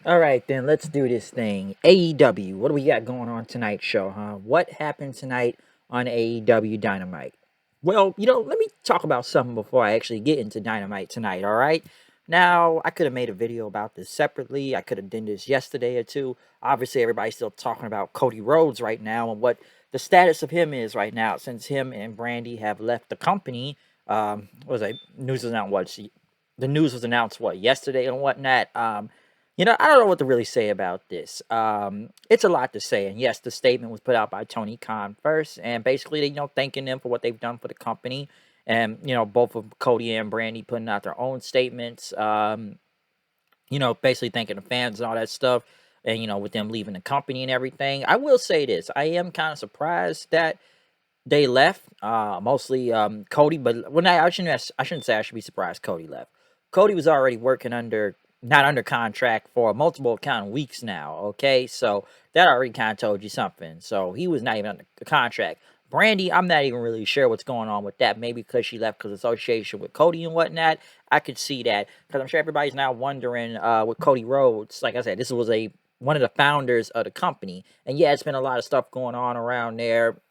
All right, then let's do this thing. AEW. What do we got going on tonight's show, huh? What happened tonight on AEW Dynamite? Well, let me talk about something before I actually get into Dynamite tonight, all right? Now, I could have made a video about this separately. I could have done this yesterday or two. Obviously, everybody's still talking about Cody Rhodes right now and what the status of him is right now since him and Brandy have left the company. What was it? News was announced the news was announced yesterday and whatnot. I don't know what to really say about this. It's a lot to say, and yes, the statement was put out by Tony Khan first, and basically, thanking them for what they've done for the company, and both of Cody and Brandy putting out their own statements. Basically thanking the fans and all that stuff, and with them leaving the company and everything. I will say this: I am kind of surprised that they left. Mostly Cody, but I shouldn't say I should be surprised Cody left. Cody was already working not under contract for multiple kind of weeks now. Okay, so that already kind of told you something. So he was not even under the contract. Brandy, I'm not even really sure what's going on with that. Maybe because she left because of association with Cody and whatnot. I could see that because I'm sure everybody's now wondering with Cody Rhodes. Like I said, this was one of the founders of the company, and yeah, it's been a lot of stuff going on around there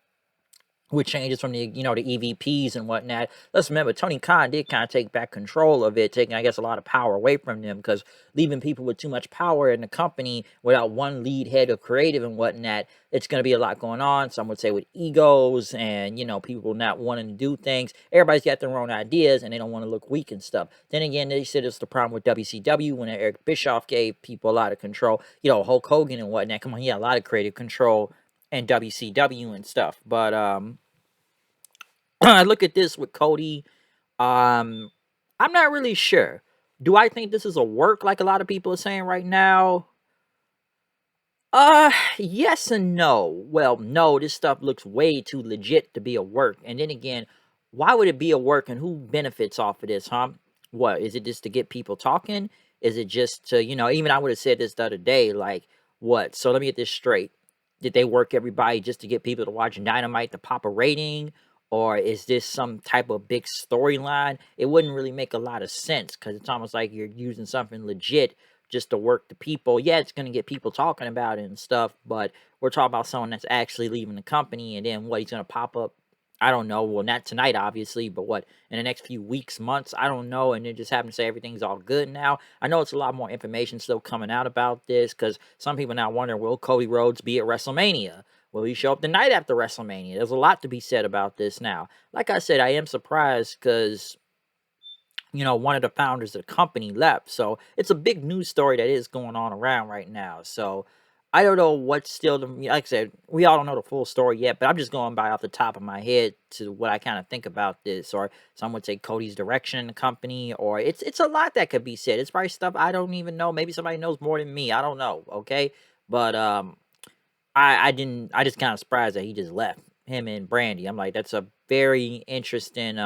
with changes from the EVPs and whatnot. Let's remember, Tony Khan did kind of take back control of it, taking, I guess, a lot of power away from them because leaving people with too much power in the company without one lead head of creative and whatnot, it's going to be a lot going on. Some would say with egos and, people not wanting to do things. Everybody's got their own ideas and they don't want to look weak and stuff. Then again, they said it's the problem with WCW when Eric Bischoff gave people a lot of control. Hulk Hogan and whatnot. Come on, he had a lot of creative control and WCW and stuff. But I look at this with Cody. Um, I'm not really sure. Do I think this is a work like a lot of people are saying right now? Yes and no. Well, no, this stuff looks way too legit to be a work. And then again, why would it be a work and who benefits off of this, huh? What, is it just to get people talking? Is it just to, even I would have said this the other day, like, what? So let me get this straight. Did they work everybody just to get people to watch Dynamite to pop a rating? Or is this some type of big storyline? It wouldn't really make a lot of sense because it's almost like you're using something legit just to work the people. Yeah, it's going to get people talking about it and stuff, but we're talking about someone that's actually leaving the company and then what he's going to pop up. I don't know. Well, not tonight, obviously, but what in the next few weeks, months, I don't know. And then just happen to say everything's all good now. I know it's a lot more information still coming out about this because some people now wonder, will Cody Rhodes be at WrestleMania? Will he show up the night after WrestleMania? There's a lot to be said about this now. Like I said, I am surprised because one of the founders of the company left. So it's a big news story that is going on around right now. So I don't know what's still like I said, we all don't know the full story yet, but I'm just going by off the top of my head to what I kind of think about this. Or some would say Cody's direction in the company, or it's a lot that could be said. It's probably stuff I don't even know. Maybe somebody knows more than me. I don't know. Okay. But I just kind of surprised that he just left him and Brandy. I'm like, that's a very interesting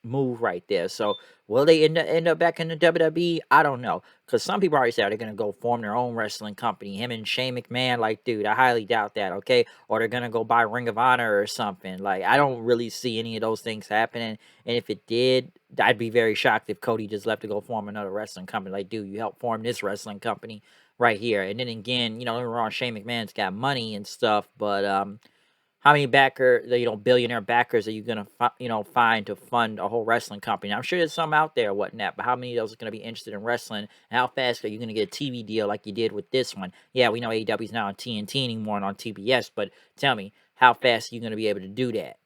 move right there. So will they end up back in the WWE? I don't know. Because some people already said they're gonna go form their own wrestling company. Him and Shane McMahon, like, dude, I highly doubt that, okay? Or they're gonna go buy Ring of Honor or something. Like, I don't really see any of those things happening. And if it did, I'd be very shocked if Cody just left to go form another wrestling company. Like, dude, you helped form this wrestling company right here. And then again, don't get me wrong, Shane McMahon's got money and stuff, but how many billionaire backers are you gonna find to fund a whole wrestling company? I'm sure there's some out there, whatnot, but how many of those are gonna be interested in wrestling? And how fast are you gonna get a TV deal like you did with this one? Yeah, we know AEW's not on TNT anymore and on TBS, but tell me, how fast are you gonna be able to do that?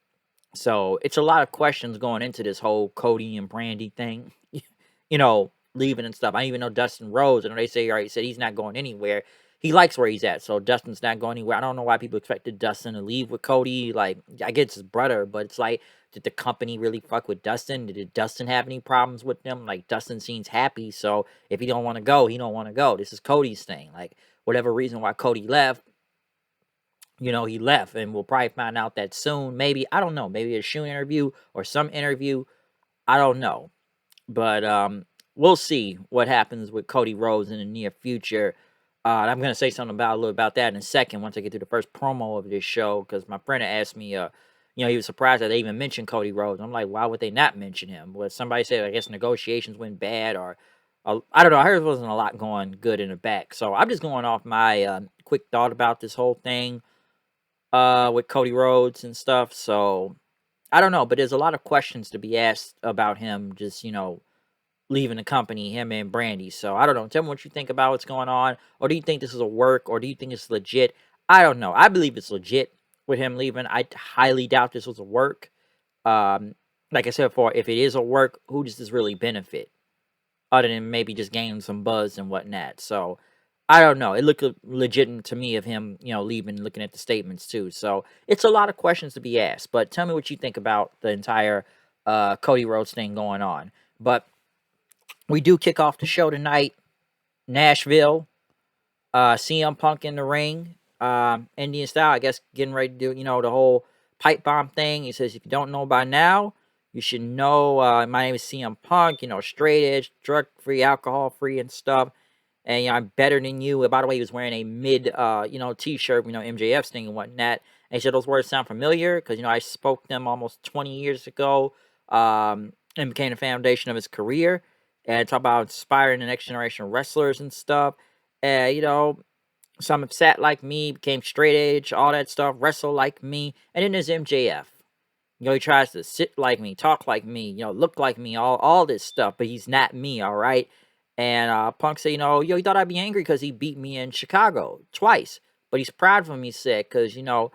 So it's a lot of questions going into this whole Cody and Brandy thing, leaving and stuff. I even know Dustin Rhodes. I know they say already said he's not going anywhere. He likes where he's at, so Dustin's not going anywhere. I don't know why people expected Dustin to leave with Cody. Like, I get it's his brother, but it's like, did the company really fuck with Dustin? Did Dustin have any problems with them? Like, Dustin seems happy, so if he don't want to go, he don't want to go. This is Cody's thing. Like, whatever reason why Cody left, he left, and we'll probably find out that soon. Maybe, I don't know, maybe a shoe interview or some interview. I don't know, but we'll see what happens with Cody Rhodes in the near future. I'm gonna say something about a little about that in a second once I get through the first promo of this show because my friend asked me, he was surprised that they even mentioned Cody Rhodes. I'm like, why would they not mention him? Well, somebody said I guess negotiations went bad or I don't know. I heard there wasn't a lot going good in the back. So I'm just going off my quick thought about this whole thing with Cody Rhodes and stuff. So I don't know, but there's a lot of questions to be asked about him. Just leaving the company, him and Brandy. So I don't know. Tell me what you think about what's going on, or do you think this is a work, or do you think it's legit? I don't know. I believe it's legit with him leaving. I highly doubt this was a work. Um, like I said before, if it is a work, who does this really benefit? Other than maybe just gaining some buzz and whatnot. So I don't know. It looked legitimate to me of him, leaving, looking at the statements too. So it's a lot of questions to be asked. But tell me what you think about the entire Cody Rhodes thing going on. But we do kick off the show tonight. Nashville, CM Punk in the ring, Indian style, I guess, getting ready to do, the whole pipe bomb thing. He says, if you don't know by now, you should know, my name is CM Punk, straight edge, drug free, alcohol free, and stuff. And I'm better than you. And by the way, he was wearing a mid, T-shirt, MJF's thing and whatnot. And he said those words sound familiar because I spoke them almost 20 years ago, and became the foundation of his career. And talk about inspiring the next generation of wrestlers and stuff. And some have sat like me, became straight edge, all that stuff, wrestle like me. And then there's MJF. He tries to sit like me, talk like me, look like me, all this stuff, but he's not me, all right? And Punk said, he thought I'd be angry because he beat me in Chicago twice. But he's proud of him, he said, because, your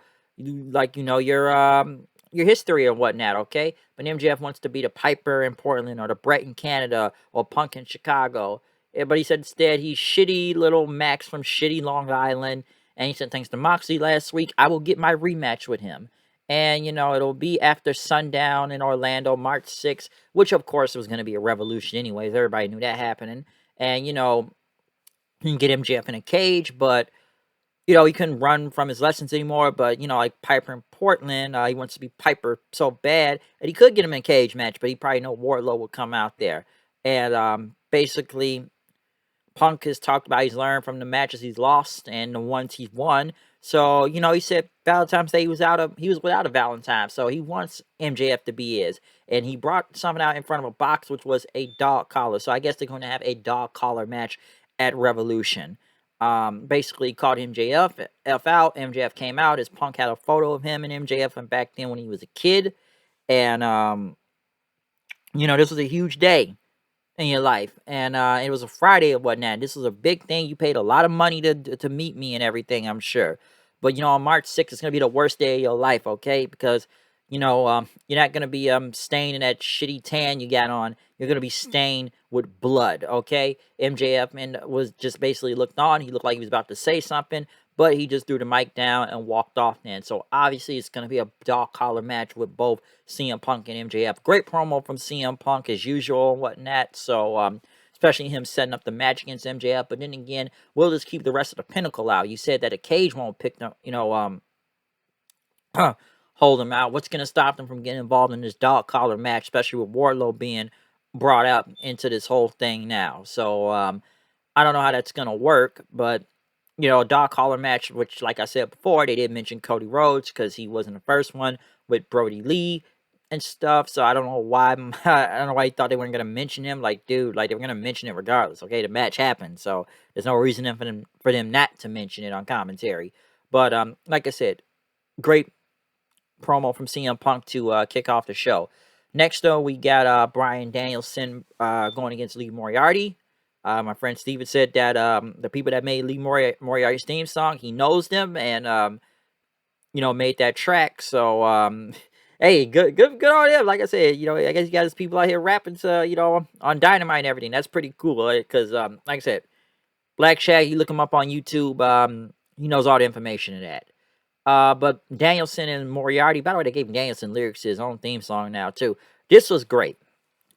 history and whatnot, okay? But MJF wants to be the Piper in Portland or the Brett in Canada or Punk in Chicago. But he said instead he's shitty little Max from shitty Long Island. And he said, thanks to Moxley last week, I will get my rematch with him. And, it'll be after sundown in Orlando, March 6th, which, of course, was going to be a revolution anyways. Everybody knew that happening. And, you can get MJF in a cage, but, he couldn't run from his lessons anymore. But, like Piper in Portland, he wants to be Piper so bad that he could get him in a cage match, but he probably know Wardlow would come out there. And basically, Punk has talked about he's learned from the matches he's lost and the ones he's won. So, he said Valentine's Day he was without a Valentine. So he wants MJF to be his. And he brought something out in front of a box, which was a dog collar. So I guess they're going to have a dog collar match at Revolution. Basically called MJF out. MJF came out. His Punk had a photo of him and MJF from back then when he was a kid. And, this was a huge day in your life, and it was a Friday or whatnot. This was a big thing. You paid a lot of money to meet me and everything, I'm sure. But on March 6th, it's gonna be the worst day of your life, okay? Because you're not gonna be stained in that shitty tan you got on. You're gonna be stained with blood, okay? MJF was just basically looked on. He looked like he was about to say something, but he just threw the mic down and walked off then. So obviously it's gonna be a dog collar match with both CM Punk and MJF. Great promo from CM Punk as usual and whatnot. So especially him setting up the match against MJF. But then again, we'll just keep the rest of the Pinnacle out. You said that a cage won't pick them, hold them out. What's gonna stop them from getting involved in this dog collar match, especially with Wardlow being brought up into this whole thing now? So I don't know how that's gonna work, but a dog collar match, which, like I said before, they did mention Cody Rhodes because he wasn't the first one with Brody Lee and stuff. So I don't know why. I don't know why he thought they weren't gonna mention him. Like, dude, like they were gonna mention it regardless. Okay, the match happened, so there's no reason for them not to mention it on commentary. But like I said, great promo from CM Punk to kick off the show. Next, though, we got Bryan Danielson going against Lee Moriarty. My friend Steven said that the people that made Lee Moriarty's theme song, he knows them and made that track. So hey, good on him. Like I said, I guess he got his people out here rapping to, on Dynamite and everything. That's pretty cool, because like I said, Black Shag, you look him up on YouTube, he knows all the information of that. But Danielson and Moriarty, by the way, they gave Danielson lyrics to his own theme song now too. This was great.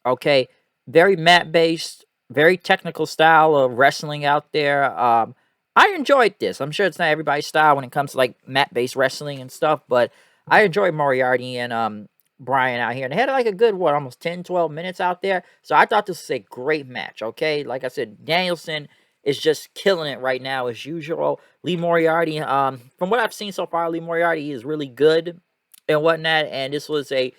Okay, very mat-based, very technical style of wrestling out there. I enjoyed this. I'm sure it's not everybody's style when it comes to like mat-based wrestling and stuff, but I enjoyed Moriarty and Bryan out here. And they had like a good, almost 10, 12 minutes out there. So I thought this was a great match, okay? Like I said, Danielson is just killing it right now as usual. Lee Moriarty, from what I've seen so far, Lee Moriarty is really good and whatnot. And this was a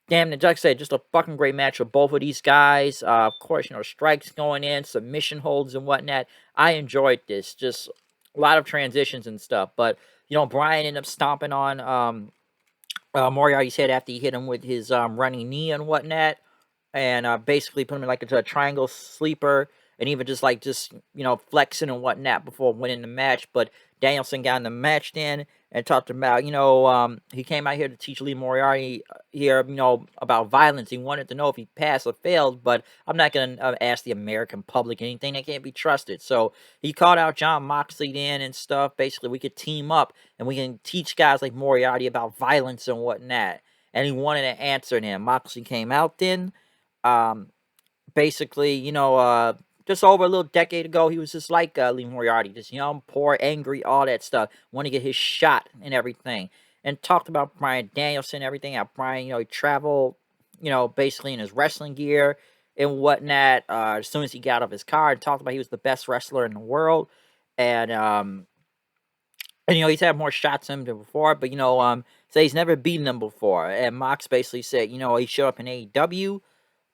damn, like I said, just a fucking great match with both of these guys. Of course, strikes going in, submission holds and whatnot. I enjoyed this. Just a lot of transitions and stuff. But Brian ended up stomping on Moriarty's head after he hit him with his running knee and whatnot, and basically put him in like a triangle sleeper, and even just flexing and whatnot before winning the match. But Danielson got in the match then and talked about he came out here to teach Lee Moriarty here about violence. He wanted to know if he passed or failed, but I'm not gonna ask the American public anything that can't be trusted. So he called out John Moxley then and stuff. Basically, we could team up and we can teach guys like Moriarty about violence and whatnot. And he wanted an answer. And Moxley came out then. Um, Basically, just over a little decade ago, he was just like Lee Moriarty, just young, poor, angry, all that stuff. Want to get his shot and everything. And talked about Bryan Danielson and everything. How Bryan, he traveled, basically in his wrestling gear and whatnot. As soon as he got off his car, and talked about he was the best wrestler in the world. And he's had more shots than him than before, but say he's never beaten him before. And Mox basically said, he showed up in AEW,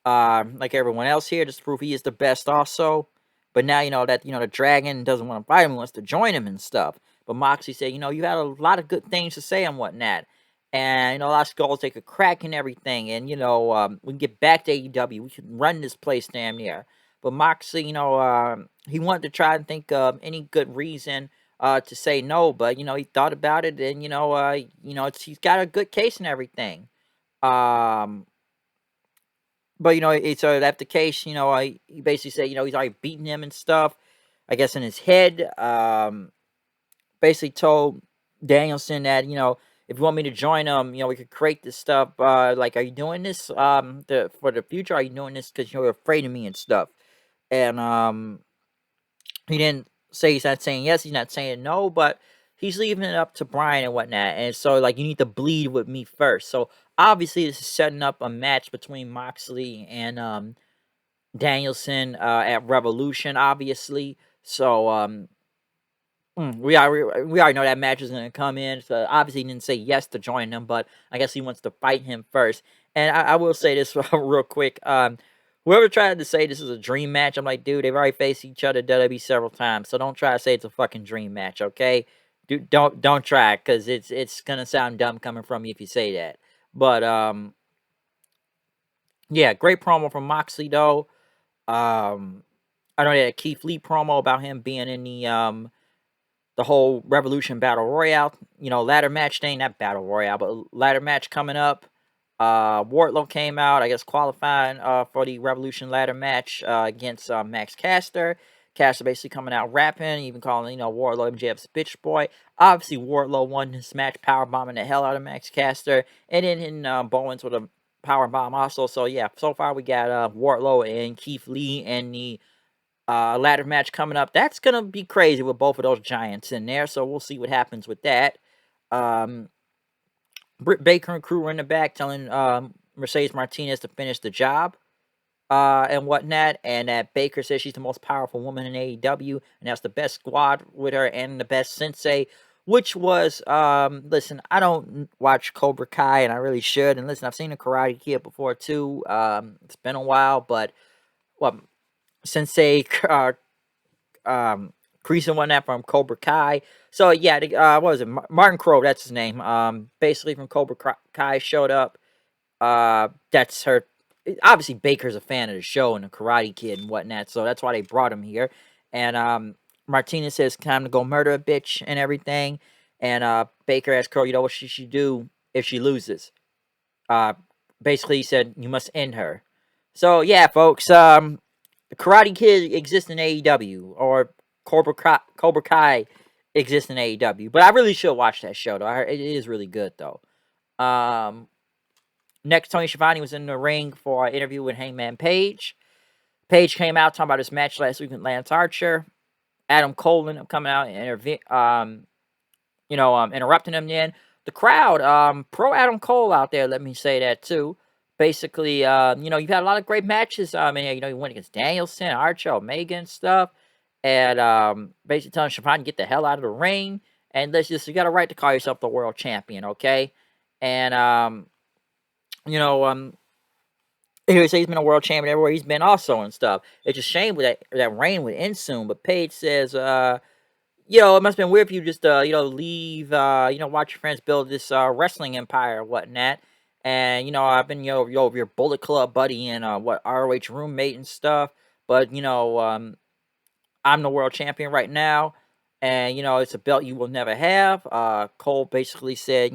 like everyone else here, just to prove he is the best also. But now, that, the Dragon doesn't want to fight him, wants to join him and stuff. But Moxley said, you had a lot of good things to say and whatnot. And, a lot of skulls take a crack and everything. And, we can get back to AEW. We can run this place damn near. But Moxley, he wanted to try and think of any good reason to say no. But, he thought about it. And, he's got a good case and everything. Um, but it's that's the case. He basically said, he's already beaten him and stuff. I guess in his head. Basically told Danielson that if you want me to join him, we could create this stuff. Like, are you doing this for the future? Are you doing this because you're afraid of me and stuff? And he didn't say he's not saying yes. He's not saying no, but he's leaving it up to Bryan and whatnot. And so, like, you need to bleed with me first. So obviously, this is setting up a match between Moxley and Danielson at Revolution. Obviously, so we already know that match is going to come in. So obviously, he didn't say yes to join them, but I guess he wants to fight him first. And I will say this real quick. Whoever tried to say this is a dream match, I'm like, dude, they've already faced each other at WWE several times, so don't try to say it's a fucking dream match, okay? Dude, don't try, because it's gonna sound dumb coming from you if you say that. But yeah, great promo from Moxley though. I know that Keith Lee promo about him being in the whole Revolution Battle Royale, ladder match thing, not Battle Royale, but ladder match coming up. Wardlow came out, I guess, qualifying for the Revolution ladder match against Max Caster. Caster basically coming out rapping, even calling, Wardlow MJF's bitch boy. Obviously, Wardlow won this match, powerbombing the hell out of Max Caster, and then hitting Bowens with a powerbomb also. So, yeah, so far we got Wardlow and Keith Lee and the ladder match coming up. That's going to be crazy with both of those giants in there, so we'll see what happens with that. Britt Baker and crew were in the back telling Mercedes Martinez to finish the job and whatnot, and that Baker says she's the most powerful woman in AEW, and that's the best squad with her and the best sensei, which was, listen, I don't watch Cobra Kai, and I really should, and listen, I've seen the Karate Kid before too. It's been a while, but Sensei Kreese and whatnot from Cobra Kai. So yeah, what was it? Martin Crow, that's his name. Basically from Cobra Kai showed up. That's her. Obviously, Baker's a fan of the show and the Karate Kid and whatnot, so that's why they brought him here. And Martinez says, "Time to go murder a bitch and everything." And Baker asks Crow, what she should do if she loses. Basically, he said, "You must end her." So yeah, folks. The Karate Kid exists in AEW, or Cobra Kai exists in AEW. But I really should watch that show, though. It is really good, though. Next, Tony Schiavone was in the ring for an interview with Hangman Page. Page came out talking about his match last week with Lance Archer. Adam Cole ended up coming out and interrupting him then. The crowd, pro Adam Cole out there, let me say that too. Basically, you've had a lot of great matches. You went against Danielson, Archer, Omega, and stuff. And basically telling Schiavone to get the hell out of the ring. And you got a right to call yourself the world champion, okay? And You know, he would say he's been a world champion everywhere he's been also and stuff. It's a shame that reign would end soon. But Paige says, it must have been weird if you just, leave, watch your friends build this wrestling empire or whatnot. And, I've been, your Bullet Club buddy and, ROH roommate and stuff. But, I'm the world champion right now. And, it's a belt you will never have. Cole basically said,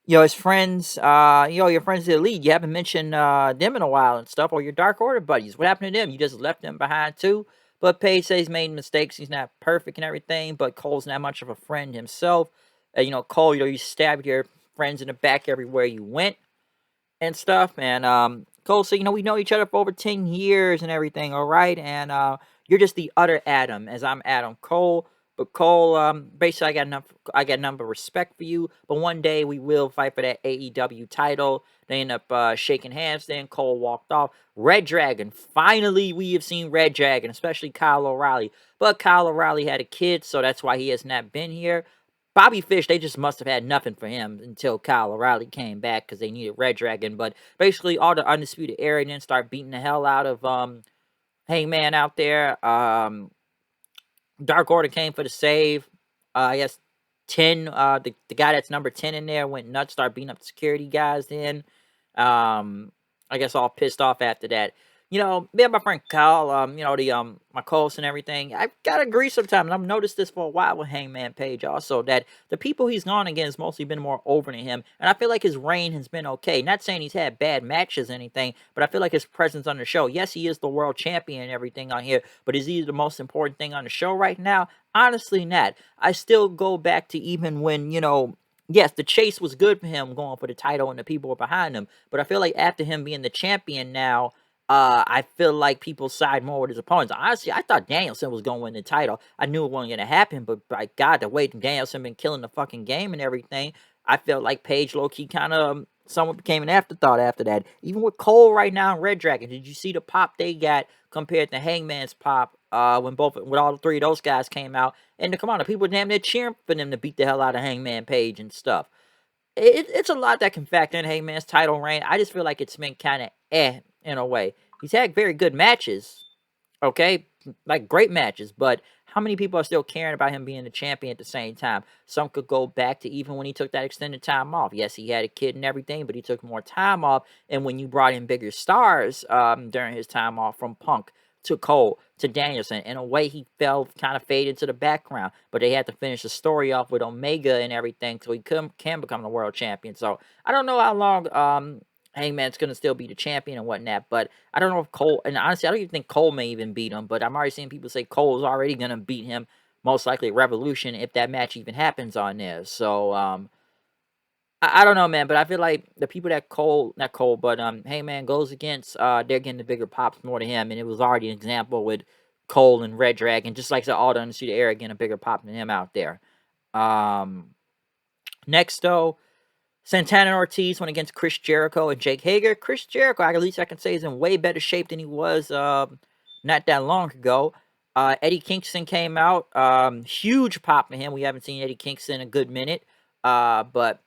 his friends, your friends in the league, you haven't mentioned them in a while and stuff, or your Dark Order buddies. What happened to them? You just left them behind too? But Paige says he's made mistakes. He's not perfect and everything, but Cole's not much of a friend himself. Cole, you stabbed your friends in the back everywhere you went and stuff. And Cole said, we know each other for over 10 years and everything, all right? And you're just the other Adam, as I'm Adam Cole. But Cole, basically, I got enough of respect for you. But one day we will fight for that AEW title. They end up shaking hands. Then Cole walked off. Red Dragon. Finally, we have seen Red Dragon, especially Kyle O'Reilly. But Kyle O'Reilly had a kid, so that's why he has not been here. Bobby Fish, they just must have had nothing for him until Kyle O'Reilly came back because they needed Red Dragon. But basically, all the Undisputed Era then start beating the hell out of Hangman out there. Dark Order came for the save. I guess 10, the guy that's number 10 in there went nuts, started beating up the security guys then. I guess all pissed off after that. Me and my friend Kyle, my co-host and everything, I've got to agree sometimes. I've noticed this for a while with Hangman Page also, that the people he's gone against mostly been more over than him. And I feel like his reign has been okay. Not saying he's had bad matches or anything, but I feel like his presence on the show, yes, he is the world champion and everything on here, but is he the most important thing on the show right now? Honestly, not. I still go back to even when, yes, the chase was good for him going for the title and the people were behind him. But I feel like after him being the champion now, I feel like people side more with his opponents. Honestly, I thought Danielson was going to win the title. I knew it wasn't going to happen, but by God, the way Danielson been killing the fucking game and everything, I felt like Paige low-key kind of somewhat became an afterthought after that. Even with Cole right now and Red Dragon, did you see the pop they got compared to Hangman's pop when all three of those guys came out? And come on, the people were damn near cheering for them to beat the hell out of Hangman Page and stuff. It's a lot that can factor in Hangman's title reign. I just feel like it's been kind of in a way. He's had very good matches, okay? Like great matches, but how many people are still caring about him being the champion at the same time? Some could go back to even when he took that extended time off. Yes, he had a kid and everything, but he took more time off. And when you brought in bigger stars during his time off, from Punk to Cole to Danielson, in a way he fell kind of fade into the background. But they had to finish the story off with Omega and everything so he can become the world champion. So I don't know how long Hangman's going to still be the champion and whatnot, but I don't know if Cole, and honestly, I don't even think Cole may even beat him, but I'm already seeing people say Cole's already going to beat him, most likely at Revolution, if that match even happens on there. So, I don't know, man, but I feel like the people that not Cole, but Hangman goes against, they're getting the bigger pops more to him, and it was already an example with Cole and Red Dragon, just like I said, all the Undisputed Era getting a bigger pop than him out there. Next, though, Santana and Ortiz went against Chris Jericho and Jake Hager. Chris Jericho, at least I can say, is in way better shape than he was not that long ago. Eddie Kingston came out. Huge pop for him. We haven't seen Eddie Kingston in a good minute. But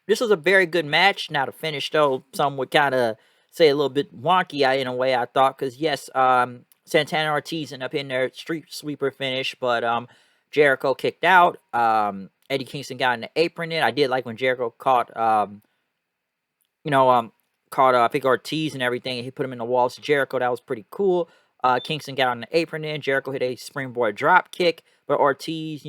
this was a very good match. Now the finish, though, some would kind of say a little bit wonky in a way, I thought. Because, yes, Santana and Ortiz ended up in their street sweeper finish. But Jericho kicked out. Eddie Kingston got in the apron in. I did like when Jericho caught, I think Ortiz and everything, and he put him in the walls to Jericho. That was pretty cool. Kingston got on the apron in. Jericho hit a springboard drop kick, but Ortiz,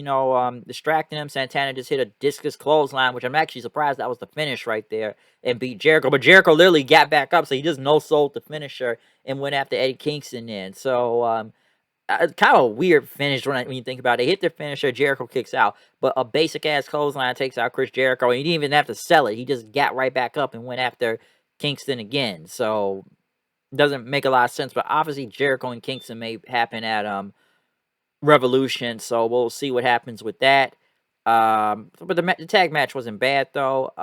distracting him. Santana just hit a discus clothesline, which I'm actually surprised that was the finish right there, and beat Jericho. But Jericho literally got back up, so he just no-sold the finisher and went after Eddie Kingston in. So, kind of a weird finish when you think about it. They hit their finisher, Jericho kicks out, but a basic ass clothesline takes out Chris Jericho, and he didn't even have to sell it. He just got right back up and went after Kingston again. So doesn't make a lot of sense. But obviously Jericho and Kingston may happen at Revolution, so we'll see what happens with that. But the tag match wasn't bad though.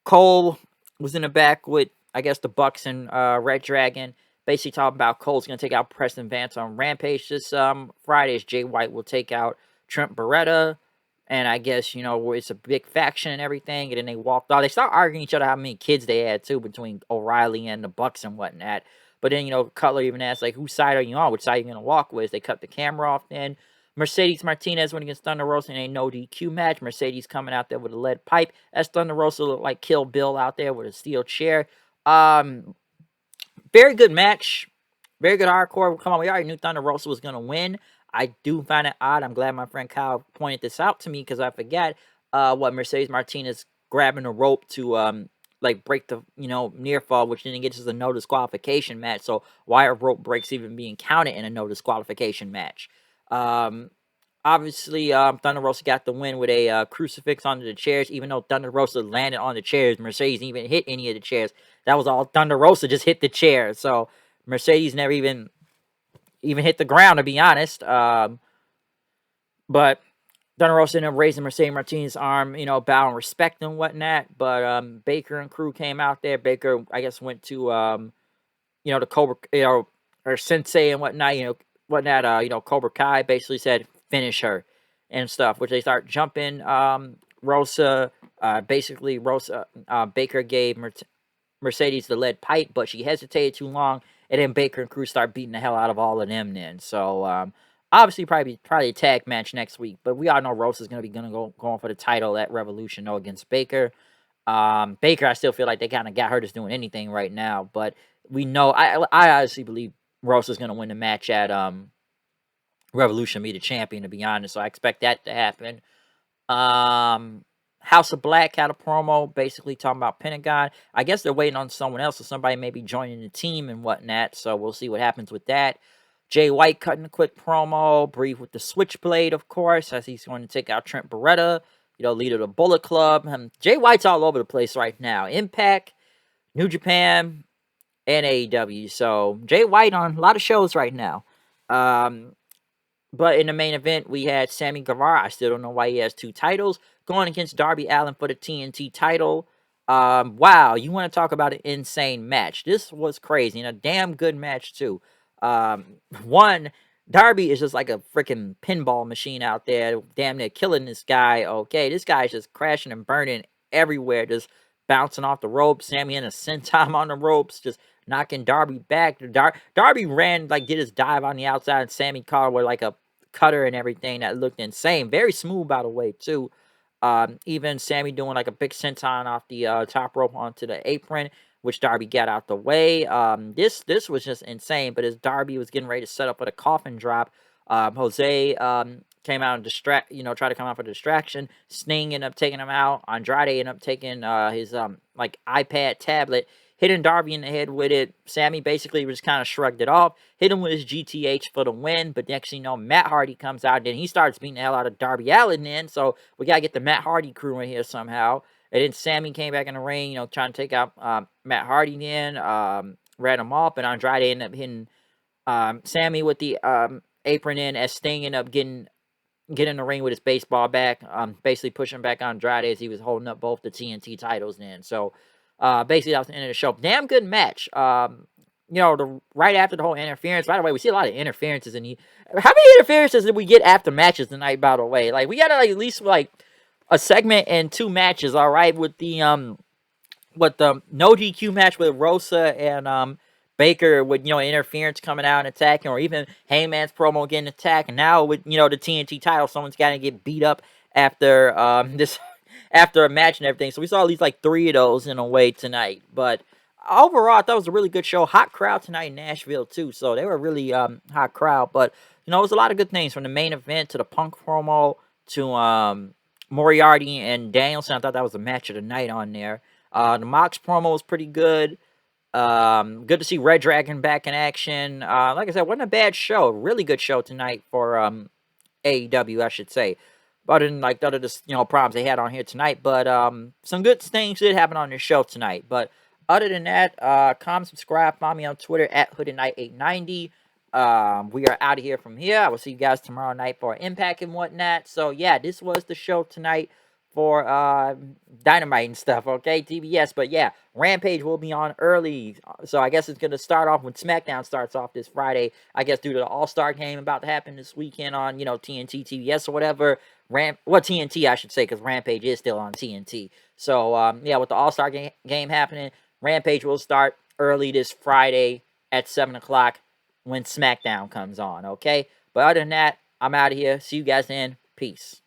Cole was in the back with, I guess, the Bucks and Red Dragon. Basically talking about Cole's going to take out Preston Vance on Rampage this Friday. As Jay White will take out Trent Beretta. And I guess, you know, it's a big faction and everything. And then they walked off. They start arguing each other how many kids they had, too, between O'Reilly and the Bucks and whatnot. But then, you know, Cutler even asked, like, whose side are you on? Which side are you going to walk with? They cut the camera off then. Mercedes Martinez went against Thunder Rosa in a no DQ match. Mercedes coming out there with a lead pipe. As Thunder Rosa looked like Kill Bill out there with a steel chair. Very good match. Very good hardcore. Come on, we already knew Thunder Rosa was going to win. I do find it odd. I'm glad my friend Kyle pointed this out to me because I forget what Mercedes Martinez grabbing a rope to like break the, you know, near fall, which then gets us a no disqualification match. So why are rope breaks even being counted in a no disqualification match? Obviously, Thunder Rosa got the win with a crucifix under the chairs. Even though Thunder Rosa landed on the chairs, Mercedes didn't even hit any of the chairs. That was all Thunder Rosa just hit the chair. So Mercedes never even hit the ground, to be honest. But Thunder Rosa ended up raising Mercedes Martinez's arm, you know, bowing respect and whatnot. But Baker and crew came out there. Baker, I guess, went to you know, the Cobra, you know, or Sensei and whatnot, you know, Cobra Kai basically said, finish her and stuff, which they start jumping. Rosa, Baker gave Mercedes the lead pipe, but she hesitated too long, and then Baker and crew start beating the hell out of all of them then. So, obviously, probably a tag match next week, but we all know Rosa's going to be going for the title at Revolution, though, against Baker. Baker, I still feel like they kind of got her just doing anything right now, but we know, I honestly believe Rosa's going to win the match at Revolution, be the champion, to be honest. So I expect that to happen. House of Black had a promo basically talking about Pentagon. I guess they're waiting on someone else, or somebody maybe joining the team and whatnot. So we'll see what happens with that. Jay White cutting a quick promo, brief with the Switchblade, of course, as he's going to take out Trent Beretta, you know, leader of the Bullet Club. Jay White's all over the place right now. Impact, New Japan, and AEW. So Jay White on a lot of shows right now. But in the main event, we had Sammy Guevara. I still don't know why he has 2 titles. Going against Darby Allin for the TNT title. Wow, you want to talk about an insane match. This was crazy, and a damn good match, too. One, Darby is just like a freaking pinball machine out there, damn near killing this guy. Okay, this guy's just crashing and burning everywhere, just bouncing off the ropes. Sammy in a senton on the ropes, just knocking Darby back. Darby ran, like, did his dive on the outside, and Sammy caught with, like, a cutter and everything that looked insane. Very smooth, by the way, too. Even Sammy doing, like, a big senton off the top rope onto the apron, which Darby got out the way. This was just insane, but as Darby was getting ready to set up with a coffin drop, Jose came out and try to come out for distraction. Sting ended up taking him out. Andrade ended up taking his like iPad tablet, hitting Darby in the head with it. Sammy basically just kind of shrugged it off, hit him with his GTH for the win. But next thing you know, Matt Hardy comes out, and then he starts beating the hell out of Darby Allin then. So we got to get the Matt Hardy crew in here somehow. And then Sammy came back in the ring, you know, trying to take out Matt Hardy then, ran him off, and Andrade ended up hitting Sammy with the apron in as Sting ended up getting in the ring with his baseball bat, basically pushing back Andrade as he was holding up both the TNT titles then. So basically that was the end of the show. Damn good match. You know, right after the whole interference. By the way, we see a lot of interferences in the. How many interferences did we get after matches tonight? By the way, like we got to at least like a segment and 2 matches. All right, with the no DQ match with Rosa and Baker with, you know, interference coming out and attacking, or even Heyman's promo getting attacked. And now with, you know, the TNT title, someone's got to get beat up after after a match and everything. So we saw at least like 3 of those in a way tonight. But overall, I thought it was a really good show. Hot crowd tonight in Nashville too, so they were really hot crowd. But you know, it was a lot of good things from the main event to the Punk promo to Moriarty and Danielson. I thought that was the match of the night on there. The Mox promo was pretty good. Good to see Red Dragon back in action. Like I said, wasn't a bad show. Really good show tonight for AEW, I should say. Other than like the other problems they had on here tonight. But some good things did happen on this show tonight. But other than that, comment, subscribe, follow me on Twitter at HoodedKnight890. We are out of here from here. I will see you guys tomorrow night for Impact and whatnot. So yeah, this was the show tonight for Dynamite and stuff, okay? TBS. But yeah, Rampage will be on early. So I guess it's going to start off when SmackDown starts off this Friday. I guess due to the All-Star game about to happen this weekend on, TNT, TBS or whatever. TNT, I should say, because Rampage is still on TNT. So, yeah, with the All-Star game happening, Rampage will start early this Friday at 7 o'clock when SmackDown comes on, okay? But other than that, I'm out of here. See you guys then. Peace.